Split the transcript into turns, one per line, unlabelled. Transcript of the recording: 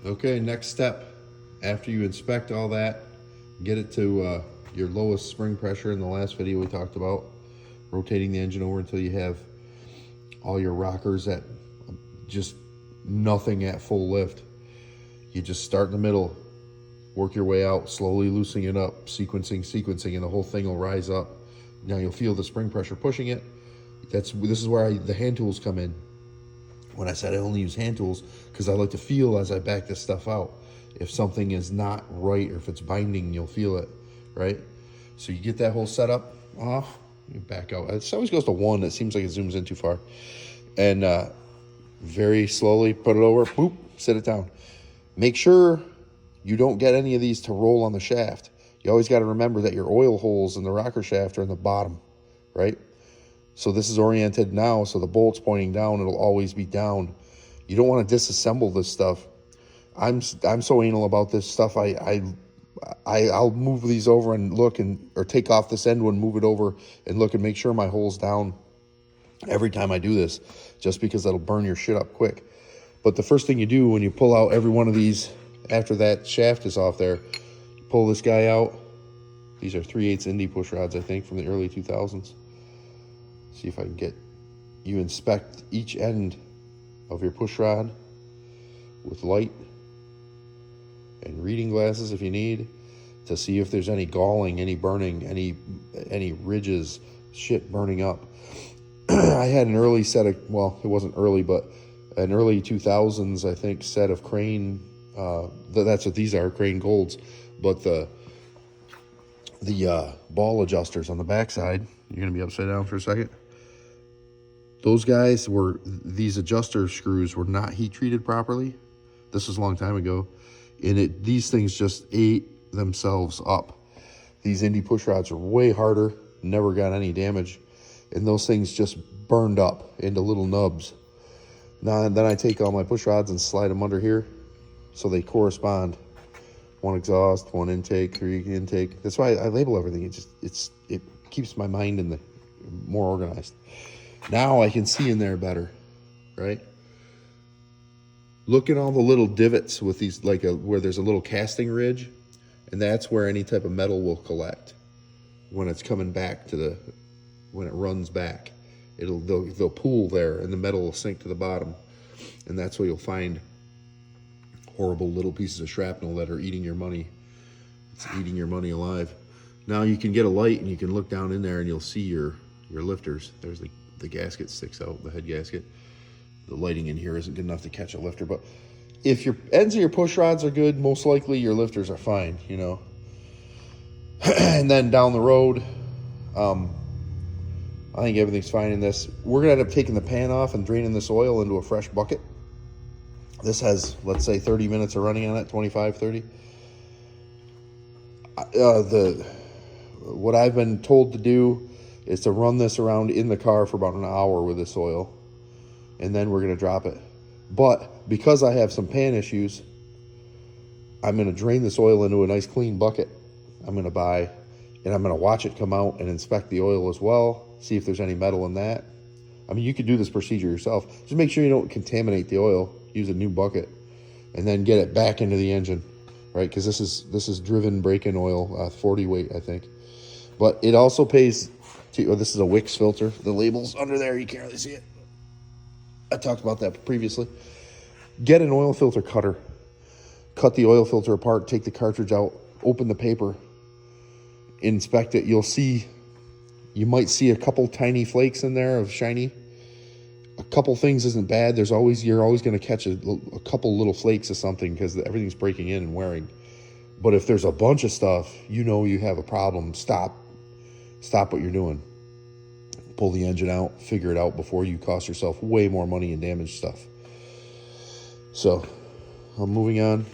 Okay, next step. After you inspect all that, get it to your lowest spring pressure in the last video we talked about, rotating the engine over until you have all your rockers at just nothing at full lift. You just start in the middle, work your way out, slowly loosening it up, sequencing, and the whole thing will rise up. Now you'll feel the spring pressure pushing it. This is where the hand tools come in. When I said I only use hand tools, because I like to feel as I back this stuff out. If something is not right or if it's binding, you'll feel it, right? So you get that whole setup off, you back out. It always goes to 1. It seems like it zooms in too far. And very slowly put it over, boop, sit it down. Make sure you don't get any of these to roll on the shaft. You always got to remember that your oil holes in the rocker shaft are in the bottom, right? So this is oriented now, so the bolt's pointing down. It'll always be down. You don't want to disassemble this stuff. I'm so anal about this stuff. I'll move these over and look or take off this end one, move it over and look and make sure my hole's down every time I do this, just because that'll burn your shit up quick. But the first thing you do when you pull out every one of these after that shaft is off there, you pull this guy out. These are 3/8 Indy push rods, I think, from the early 2000s. See if I can get you inspect each end of your push rod with light and reading glasses if you need, to see if there's any galling, any burning, any ridges, shit burning up. I had an early set of, well, it wasn't early, but an early 2000s, I think, set of Crane, that's what these are, Crane Golds, but the ball adjusters on the backside, you're going to be upside down for a second. Those guys these adjuster screws were not heat treated properly. This was a long time ago. And these things just ate themselves up. These Indy push rods are way harder, never got any damage. And those things just burned up into little nubs. Now, then I take all my push rods and slide them under here so they correspond. 1 exhaust, 1 intake, 3 intake. That's why I label everything. It keeps my mind more organized. Now I can see in there better, right? Look at all the little divots with these, where there's a little casting ridge, and that's where any type of metal will collect when it's coming back when it runs back. They'll pool there, and the metal will sink to the bottom, and that's where you'll find horrible little pieces of shrapnel that are eating your money. It's eating your money alive. Now you can get a light and you can look down in there and you'll see your lifters. There's the gasket sticks out, the head gasket. The lighting in here isn't good enough to catch a lifter, but if your ends of your push rods are good, most likely your lifters are fine, you know. And then down the road, I think everything's fine in this. We're gonna end up taking the pan off and draining this oil into a fresh bucket. This has, let's say, 30 minutes of running on it, 25, 30. What I've been told to do is to run this around in the car for about an hour with this oil, and then we're going to drop it. But because I have some pan issues, I'm going to drain this oil into a nice clean bucket I'm going to buy, and I'm going to watch it come out and inspect the oil as well, see if there's any metal in that. I mean, you could do this procedure yourself. Just make sure you don't contaminate the oil. Use a new bucket, and then get it back into the engine, right? Because this is driven break-in oil, 40 weight, I think. But it also pays. This is a Wix filter. The label's under there. You can't really see it. I talked about that previously. Get an oil filter cutter. Cut the oil filter apart. Take the cartridge out. Open the paper. Inspect it. You might see a couple tiny flakes in there of shiny. A couple things isn't bad. You're always going to catch a couple little flakes of something because everything's breaking in and wearing. But if there's a bunch of stuff, you have a problem. Stop what you're doing. Pull the engine out, figure it out before you cost yourself way more money and damage stuff. So I'm moving on.